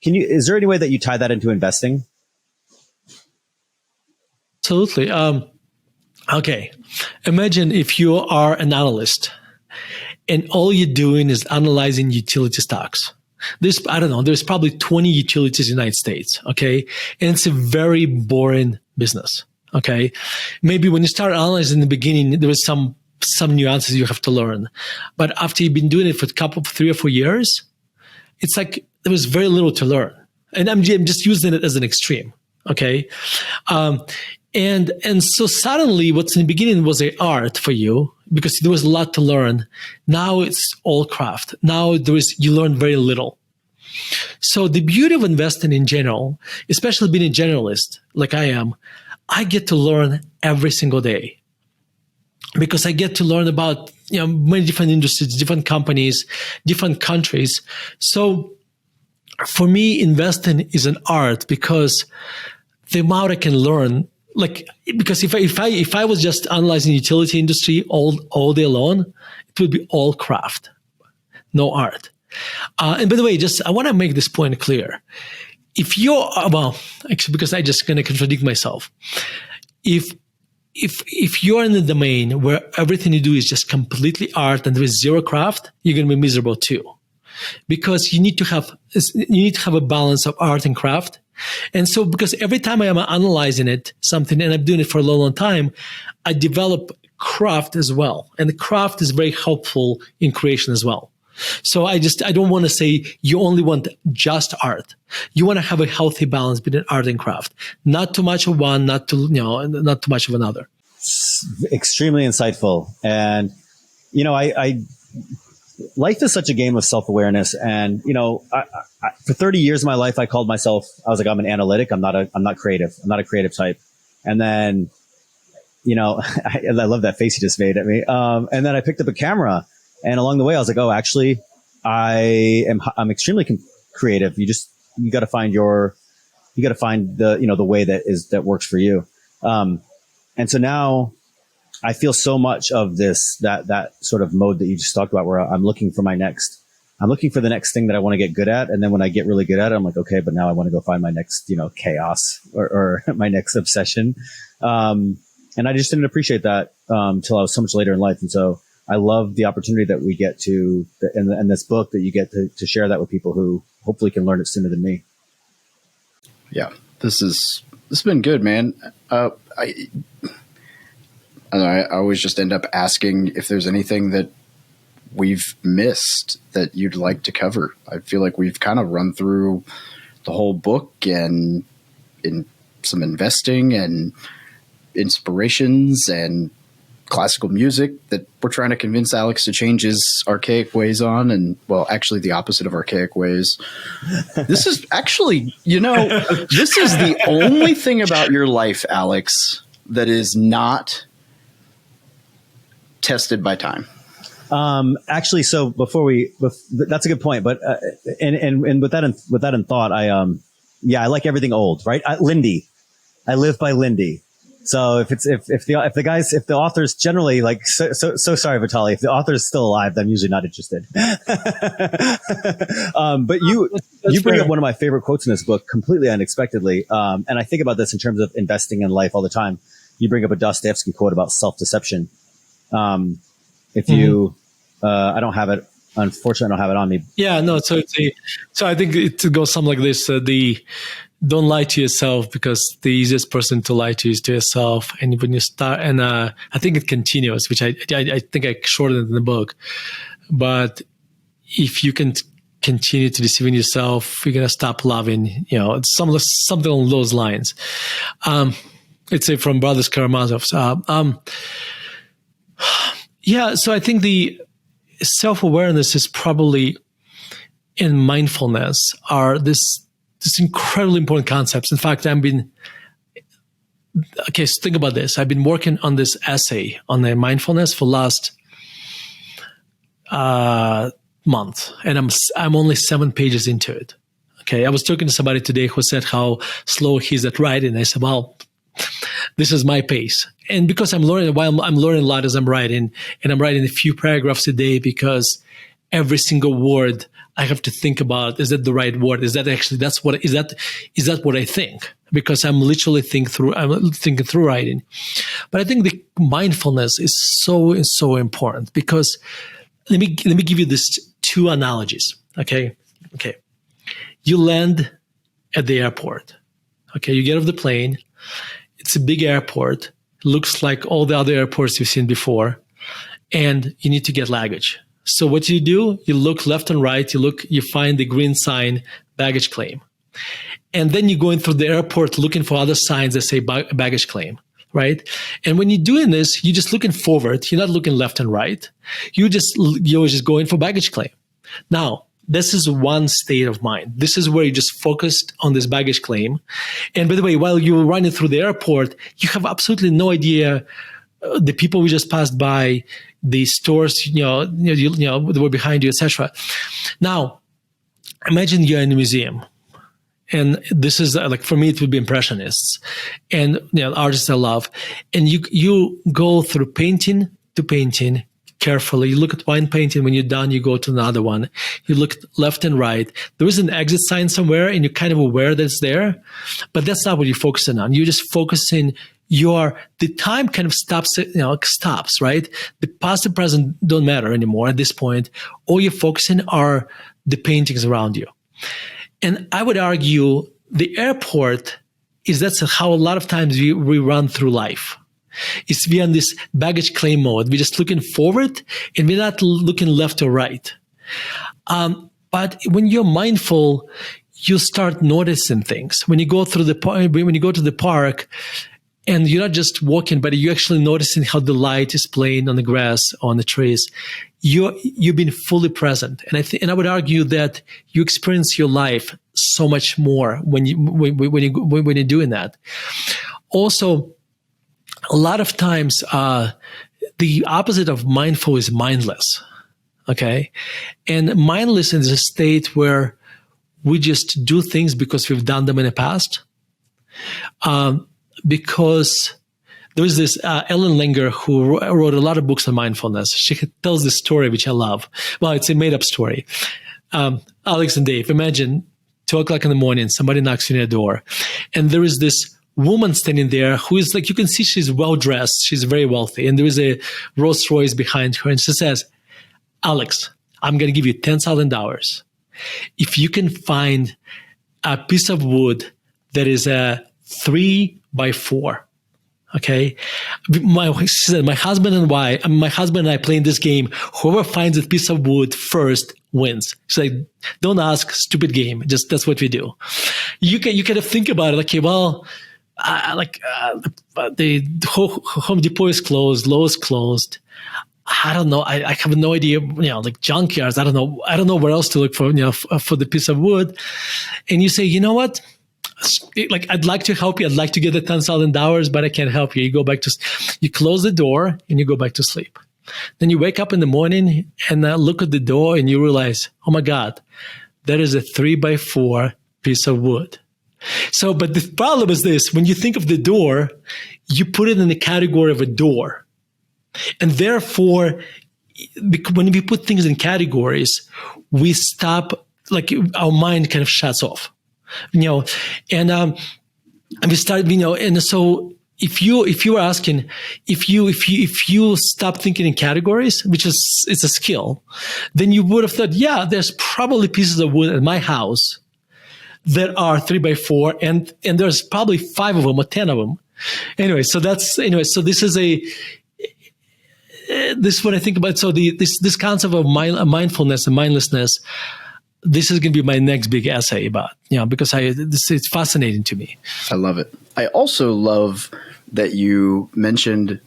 Is there any way that you tie that into investing? Absolutely. Okay. Imagine if you are an analyst and all you're doing is analyzing utility stocks. There's probably 20 utilities in the United States. Okay. And it's a very boring business. Okay. Maybe when you start analyzing in the beginning, there is some nuances you have to learn. But after you've been doing it for 3 or 4 years, it's like there was very little to learn. And I'm just using it as an extreme. Okay. And so suddenly what's in the beginning was an art for you because there was a lot to learn. Now it's all craft. Now you learn very little. So the beauty of investing in general, especially being a generalist like I am, I get to learn every single day because I get to learn about many different industries, different companies, different countries. So for me, investing is an art because the amount I can learn, because if I was just analyzing utility industry all day long, it would be all craft, no art. And by the way, I want to make this point clear. If you're, actually, because I just going to contradict myself. If you're in a domain where everything you do is just completely art and there is zero craft, you're going to be miserable too. Because you need to have a balance of art and craft. And so, because every time I am analyzing something, and I'm doing it for a long, long time, I develop craft as well. And the craft is very helpful in creation as well. So I don't want to say you only want just art. You want to have a healthy balance between art and craft. Not too much of one, not too much of another. Extremely insightful. And, life is such a game of self-awareness. And, for 30 years of my life, I called myself, I was like, I'm an analytic. I'm not creative. I'm not a creative type. And then, I love that face you just made at me. And then I picked up a camera. And along the way, I was like, oh, actually, I'm extremely creative. You got to find the way that works for you. And so now I feel so much of that sort of mode that you just talked about, where I'm looking for the next thing that I want to get good at. And then when I get really good at it, I'm like, okay, but now I want to go find my next, chaos or my next obsession. And I just didn't appreciate that, till I was so much later in life. And so I love the opportunity that we get to, and this book that you get to share that with people who hopefully can learn it sooner than me. Yeah, this has been good, man. I always just end up asking if there's anything that we've missed that you'd like to cover. I feel like we've kind of run through the whole book and in some investing and inspirations and classical music that we're trying to convince Alex to change his archaic ways on, and actually the opposite of archaic ways. This is actually, this is the only thing about your life, Alex, that is not tested by time. Actually, so that's a good point. But, and with that in thought, I like everything old, right? Lindy. I live by Lindy. So if the author's generally so sorry, Vitaliy, if the author's still alive, then I'm usually not interested. But you bring up one of my favorite quotes in this book completely unexpectedly. And I think about this in terms of investing in life all the time. You bring up a Dostoevsky quote about self-deception. If you, I don't have it. Unfortunately, I don't have it on me. Yeah, no. So I think it goes something like this: don't lie to yourself, because the easiest person to lie to is to yourself. And when you start, and I think it continues, which I think I shortened in the book. But if you can continue to deceive yourself, you're gonna stop loving. Something along those lines. It's from Brothers Karamazov. Yeah, so I think the self-awareness is probably, in mindfulness, are this incredibly important concepts. In fact, so think about this. I've been working on this essay on the mindfulness for last month, and I'm only 7 pages into it. Okay, I was talking to somebody today who said how slow he's at writing. I said, well, this is my pace. And because I'm learning a lot as I'm writing, and I'm writing a few paragraphs a day, because every single word I have to think about, is that the right word? Is that what I think? Because I'm literally thinking through writing. But I think the mindfulness is so important, because let me give you this 2 analogies. Okay. You land at the airport. Okay. You get off the plane. It's a big airport. Looks like all the other airports you've seen before. And you need to get luggage. So what do? You look left and right. You find the green sign, baggage claim. And then you're going through the airport looking for other signs that say baggage claim, right? And when you're doing this, you're just looking forward. You're not looking left and right. You're just going for baggage claim. Now, this is one state of mind. This is where you just focused on this baggage claim. And by the way, while you're running through the airport, you have absolutely no idea the people we just passed by, the stores, that were behind you, etc. Now, imagine you're in a museum. And this is like, for me, it would be impressionists and artists I love. And you go through painting to painting carefully. You look at one painting. When you're done, you go to another one. You look left and right. There is an exit sign somewhere, and you're kind of aware that it's there. But that's not what you're focusing on. You're just focusing. The time kind of stops, right? The past and present don't matter anymore at this point. All you're focusing are the paintings around you. And I would argue the airport that's how a lot of times we run through life. It's we're in this baggage claim mode. We're just looking forward and we're not looking left or right. But when you're mindful, you start noticing things. When you go to the park, and you're not just walking, but you're actually noticing how the light is playing on the grass, on the trees. You've been fully present, and I would argue that you experience your life so much more when you're doing that. Also, a lot of times, the opposite of mindful is mindless. Okay, and mindless is a state where we just do things because we've done them in the past. Because there was this Ellen Langer who wrote a lot of books on mindfulness. She tells this story, which I love. Well, it's a made-up story. Alex and Dave, imagine 2:00 in the morning, somebody knocks on your door, and there is this woman standing there who is like, you can see she's well-dressed, she's very wealthy, and there is a Rolls Royce behind her, and she says, Alex, I'm going to give you $10,000 if you can find a piece of wood that is a 3x4. Okay. She said, my husband and I playing this game. Whoever finds a piece of wood first wins. She's like, don't ask, stupid game. Just, that's what we do. You kind of think about it. Okay, well, the Home Depot is closed. Lowe's closed. I don't know. I have no idea, like junkyards. I don't know where else to look for, for the piece of wood. And you say, you know what? Like, I'd like to help you. I'd like to get the $10,000, but I can't help you. You close the door and you go back to sleep. Then you wake up in the morning and look at the door and you realize, oh my God, that is a 3x4 piece of wood. So, but the problem is this: when you think of the door, you put it in the category of a door. And therefore, when we put things in categories, we stop, like our mind kind of shuts off. And we start, and so if you were asking, if you stop thinking in categories, which it's a skill, then you would have thought, yeah, there's probably pieces of wood in my house that are 3x4, and there's probably 5 of them or 10 of them. So this is this is what I think about. So this concept of mindfulness and mindlessness, this is going to be my next big essay about, because it's fascinating to me. I love it. I also love that you mentioned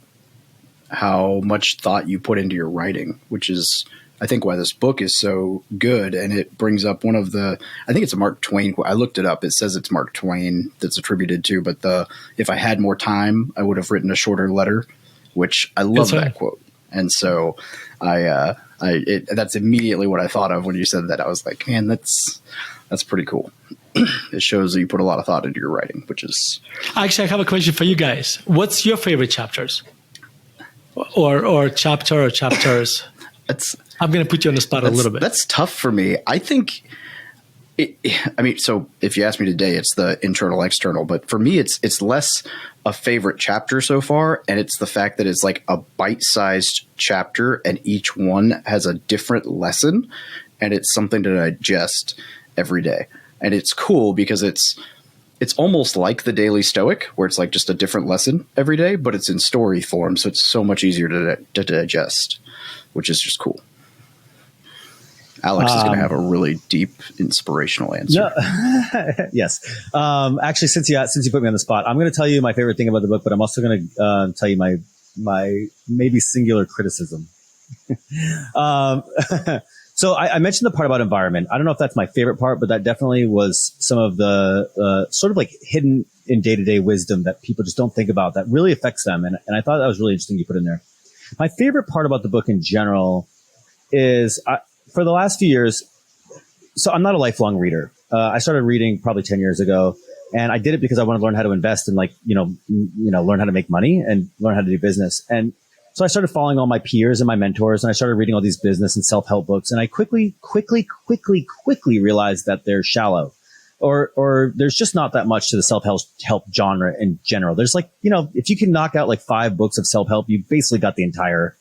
how much thought you put into your writing, which is, I think, why this book is so good. And it brings up one of the, I think it's a Mark Twain quote. I looked it up. It says it's Mark Twain that's attributed to, but if I had more time, I would have written a shorter letter, which I love that quote. And so that's immediately what I thought of when you said that. I was like, man, that's pretty cool. It shows that you put a lot of thought into your writing, which is. Actually, I have a question for you guys. What's your favorite chapters, or chapter or chapters? I'm going to put you on the spot a little bit. That's tough for me. I think. So if you ask me today, it's the internal, external. But for me, it's less a favorite chapter so far, and it's the fact that it's like a bite-sized chapter, and each one has a different lesson, and it's something to digest every day. And it's cool because it's almost like the Daily Stoic, where it's like just a different lesson every day, but it's in story form, so it's so much easier to digest, which is just cool. Alex is going to have a really deep, inspirational answer. No, yes. Actually, since you put me on the spot, I'm going to tell you my favorite thing about the book, but I'm also going to tell you my maybe singular criticism. So I mentioned the part about environment. I don't know if that's my favorite part, but that definitely was some of the sort of like hidden in day-to-day wisdom that people just don't think about that really affects them. And I thought that was really interesting you put in there. My favorite part about the book in general is for the last few years, so I'm not a lifelong reader. I started reading probably 10 years ago, and I did it because I wanted to learn how to invest and learn how to make money and learn how to do business. And so I started following all my peers and my mentors, and I started reading all these business and self-help books. And I quickly realized that they're shallow, or there's just not that much to the self-help genre in general. There's if you can knock out like 5 books of self-help, you've basically got the entire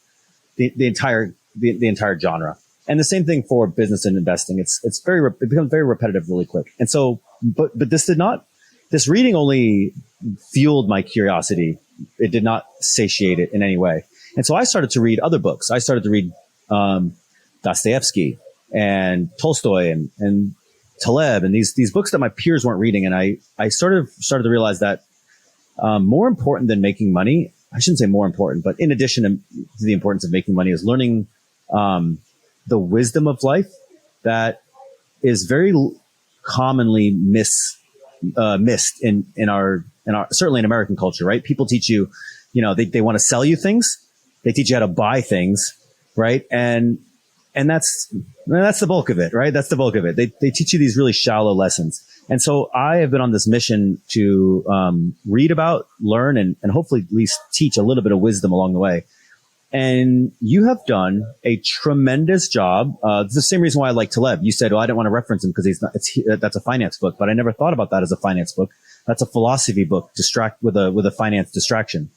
genre. And the same thing for business and investing. It becomes very repetitive really quick. And so, but this reading only fueled my curiosity. It did not satiate it in any way. And so I started to read other books. I started to read Dostoevsky and Tolstoy and Taleb and these books that my peers weren't reading. And I started to realize that more important than making money, I shouldn't say more important, but in addition to the importance of making money, is learning the wisdom of life that is very commonly missed in our certainly in American culture, right? People teach you, they want to sell you things. They teach you how to buy things, right? And that's the bulk of it, right? That's the bulk of it. They teach you these really shallow lessons. And so I have been on this mission to read about, learn, and hopefully at least teach a little bit of wisdom along the way. And you have done a tremendous job. It's the same reason why I like Taleb. You said, I didn't want to reference him because that's a finance book, but I never thought about that as a finance book. That's a philosophy book, with a finance distraction.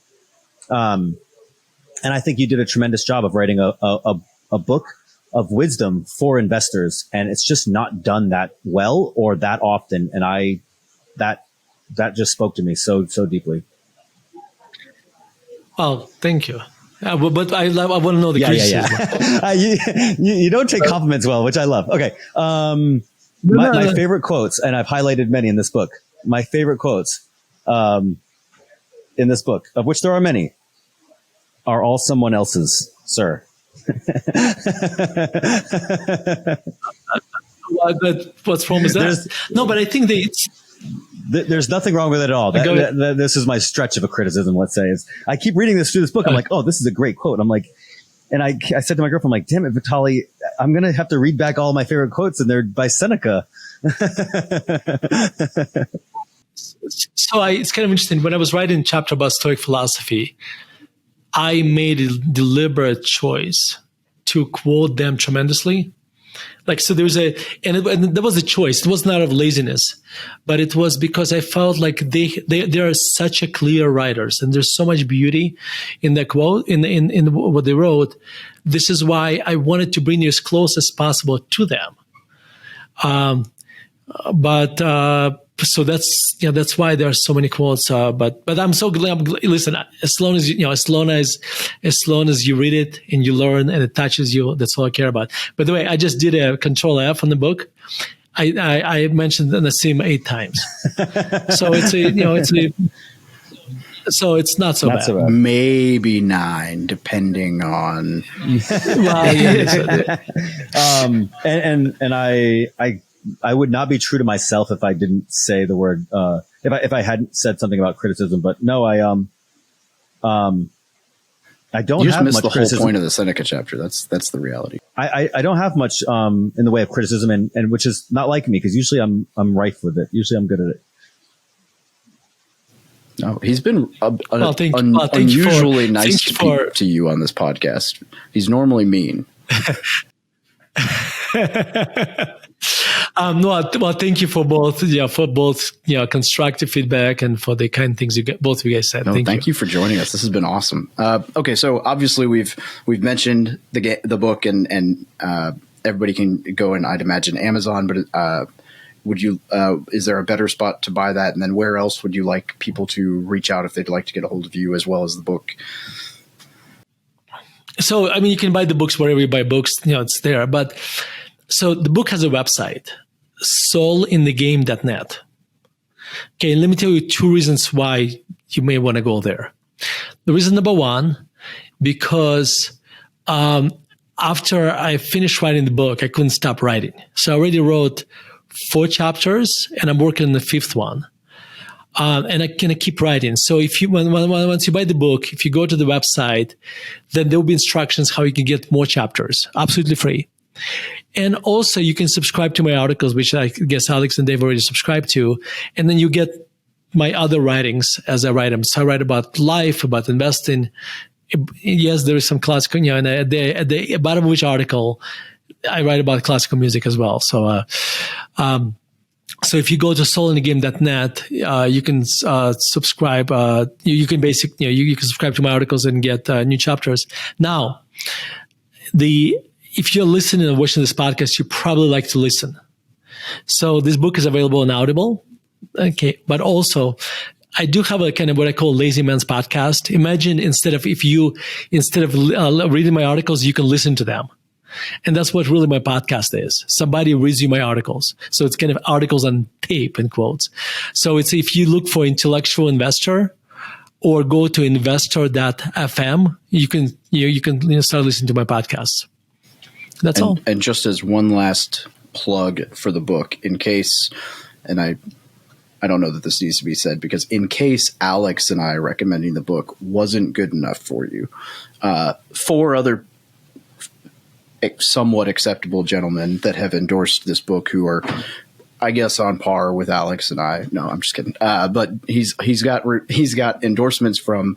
And I think you did a tremendous job of writing a book of wisdom for investors. And it's just not done that well or that often. And that just spoke to me so deeply. Oh, thank you. But I want to know the criticism. You don't take compliments well, which I love. Okay. My favorite quotes, and I've highlighted many in this book. My favorite quotes in this book, of which there are many, are all someone else's, sir. What's wrong with that? No, but I think there's nothing wrong with it at all. This is my stretch of a criticism, let's say. I keep reading through this book. I'm like, this is a great quote. I'm like, and I said to my girlfriend, I'm like, damn it, Vitaliy, I'm going to have to read back all my favorite quotes, and they're by Seneca. So it's kind of interesting. When I was writing a chapter about Stoic philosophy, I made a deliberate choice to quote them tremendously. So there was and that was a choice. It was not out of laziness, but it was because I felt like they are such a clear writers, and there's so much beauty in that quote, in what they wrote. This is why I wanted to bring you as close as possible to them. So that's why there are so many quotes. But I'm so glad. Listen, as long as you read it and you learn and it touches you, that's all I care about. By the way, I just did a Control F on the book. I mentioned the same 8 times. So so it's not so bad. Maybe 9, depending on. I would not be true to myself if I didn't say the word, if I hadn't said something about criticism, but no, I don't have much criticism. You just missed the whole point of the Seneca chapter. That's the reality. I don't have much, in the way of criticism, and which is not like me, because usually I'm rife with it. Usually I'm good at it. No, he's been unusually nice to you on this podcast. He's normally mean. Thank you for both constructive feedback and for the kind things both of you guys said. Thank you for joining us. This has been awesome. Okay, so obviously we've mentioned the book, and everybody can go and I'd imagine Amazon, but is there a better spot to buy that? And then where else would you like people to reach out if they'd like to get a hold of you as well as the book? So, you can buy the books wherever you buy books, it's there. But So the book has a website, soulinthegame.net. Okay, let me tell you 2 reasons why you may want to go there. The reason number 1, because after I finished writing the book, I couldn't stop writing. So I already wrote 4 chapters, and I'm working on the 5th one. And I can keep writing. So if you once you buy the book, if you go to the website, then there will be instructions how you can get more chapters, absolutely free. And also you can subscribe to my articles, which I guess Alex and Dave already subscribed to, and then you get my other writings as I write them. So I write about life, about investing. Yes, there is some classical, and at the bottom of each article, I write about classical music as well. So, so if you go to soulinthegame.net, you can subscribe. You can basically, you can subscribe to my articles and get new chapters. Now, if you're listening and watching this podcast, you probably like to listen. So this book is available on Audible. Okay, but also I do have a kind of what I call lazy man's podcast. Imagine instead of reading my articles, you can listen to them. And that's what really my podcast is. Somebody reads you my articles. So it's kind of articles on tape, in quotes. So it's if you look for intellectual investor or go to investor.fm, you can start listening to my podcasts. That's all. And just as one last plug for the book, in case, and I don't know that this needs to be said, because in case Alex and I recommending the book wasn't good enough for you, 4 other somewhat acceptable gentlemen that have endorsed this book who are, I guess, on par with Alex and I. No, I'm just kidding. But he's got endorsements from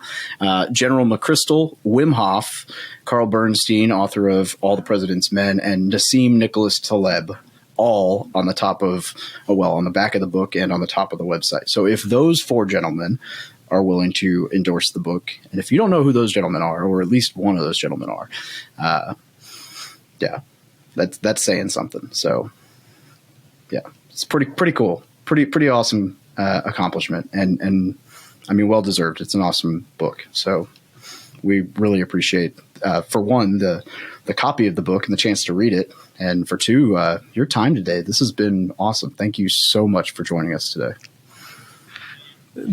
General McChrystal, Wim Hof, Carl Bernstein, author of All the President's Men, and Nassim Nicholas Taleb, all on the top of, on the back of the book and on the top of the website. So if those 4 gentlemen are willing to endorse the book, and if you don't know who those gentlemen are, or at least one of those gentlemen are, yeah, that's saying something. So yeah, it's pretty cool, pretty awesome accomplishment, and I mean, well deserved. It's an awesome book. So we really appreciate, for one, the copy of the book and the chance to read it, and for 2, your time today. This has been awesome. Thank you so much for joining us today.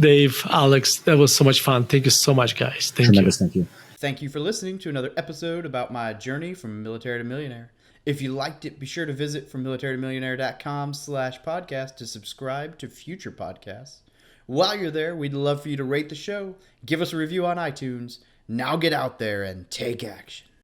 Dave, Alex, that was so much fun. Thank you so much, guys. Tremendous. Thank you. Thank you for listening to another episode about my journey from military to millionaire. If you liked it, be sure to visit FromMilitaryToMillionaire.com/podcast to subscribe to future podcasts. While you're there, we'd love for you to rate the show, give us a review on iTunes. Now get out there and take action.